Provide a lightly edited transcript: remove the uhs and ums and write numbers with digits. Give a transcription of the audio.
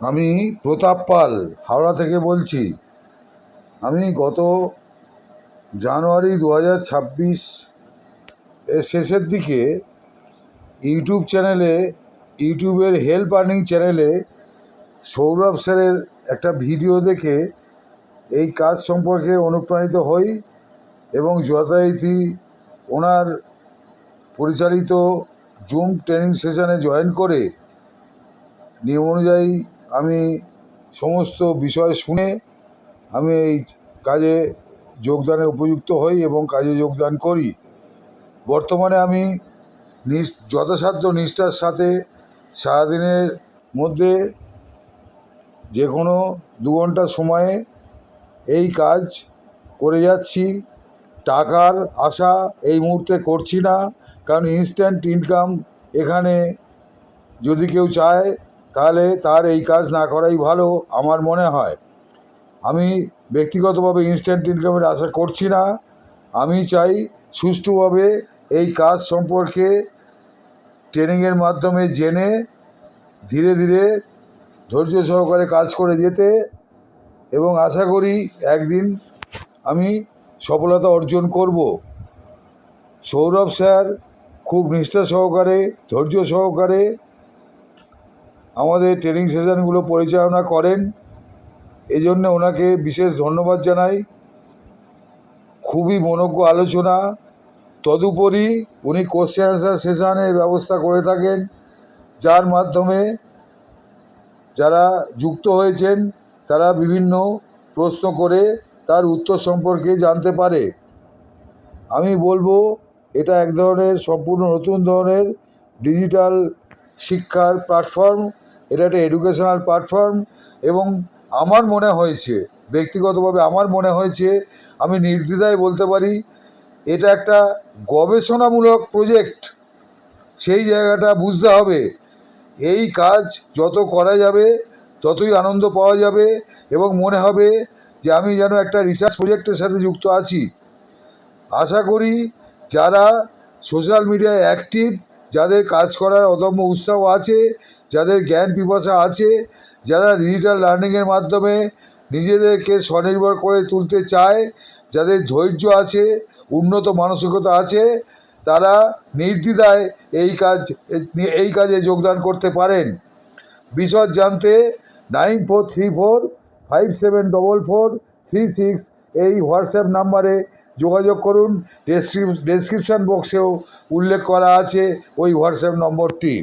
আমি প্রতাপ পাল হাওড়া থেকে বলছি। আমি গত জানুয়ারি 2026 এর শেষের দিকে ইউটিউবের হেল্প আর্নিং চ্যানেলে সৌরভ স্যারের একটা ভিডিও দেখে এই কাজ সম্পর্কে অনুপ্রাণিত হই এবং যথারীতি ওনার পরিচালিত জুম ট্রেনিং সেশনে জয়েন করে নিয়ম অনুযায়ী আমি সমস্ত বিষয় শুনে আমি এই কাজে যোগদানে উপযুক্ত হই এবং কাজে যোগদান করি। বর্তমানে আমি যথাসাধ্য নিষ্ঠার সাথে সারাদিনের মধ্যে যে কোনো 2 ঘন্টা সময়ে এই কাজ করে যাচ্ছি। টাকার আশা এই মুহূর্তে করছি না, কারণ ইনস্ট্যান্ট ইনকাম এখানে যদি কেউ চায় তাহলে তার এই কাজ না করাই ভালো আমার মনে হয়। আমি ব্যক্তিগতভাবে ইনস্ট্যান্ট ইনকামের আশা করছি না। আমি চাই সুষ্ঠুভাবে এই কাজ সম্পর্কে ট্রেনিংয়ের মাধ্যমে জেনে ধীরে ধীরে ধৈর্য সহকারে কাজ করে যেতে, এবং আশা করি একদিন আমি সফলতা অর্জন করব। সৌরভ স্যার খুব নিষ্ঠা সহকারে, ধৈর্য সহকারে আমাদের ট্রেনিং সেশনগুলো পরিচালনা করেন। এই জন্য ওনাকে বিশেষ ধন্যবাদ জানাই। খুবই মনোজ্ঞ আলোচনা। তদুপরি উনি কোশ্চেন আনসার সেশনের ব্যবস্থা করে থাকেন, যার মাধ্যমে যারা যুক্ত হয়েছেন তারা বিভিন্ন প্রশ্ন করে তার উত্তর সম্পর্কে জানতে পারে। আমি বলবো এটা এক ধরনের সম্পূর্ণ নতুন ধরনের ডিজিটাল শিক্ষার প্ল্যাটফর্ম। এটা একটা এডুকেশনাল প্ল্যাটফর্ম এবং আমার মনে হয়েছে, ব্যক্তিগতভাবে আমার মনে হয়েছে, আমি নির্দ্বিধায় বলতে পারি এটা একটা গবেষণামূলক প্রজেক্ট। সেই জায়গাটা বুঝতে হবে। এই কাজ যত করা যাবে ততই আনন্দ পাওয়া যাবে এবং মনে হবে যে আমি যেন একটা রিসার্চ প্রজেক্টের সাথে যুক্ত আছি। আশা করি যারা সোশ্যাল মিডিয়ায় অ্যাক্টিভ, যাদের কাজ করার অদম্য উৎসাহ আছে, যাদের জ্ঞান পিপাসা আছে, যারা ডিজিটাল লার্নিংয়ের মাধ্যমে নিজেদেরকে স্বনির্ভর করে তুলতে চায়, যাদের ধৈর্য আছে, উন্নত মানসিকতা আছে, তারা নির্দ্বিধায় এই কাজে যোগদান করতে পারেন। বিশদ জানতে 9434574436 এই হোয়াটসঅ্যাপ নাম্বারে যোগাযোগ করুন। ডেসক্রিপশন বক্সেও উল্লেখ করা আছে ওই হোয়াটসঅ্যাপ নম্বরটি।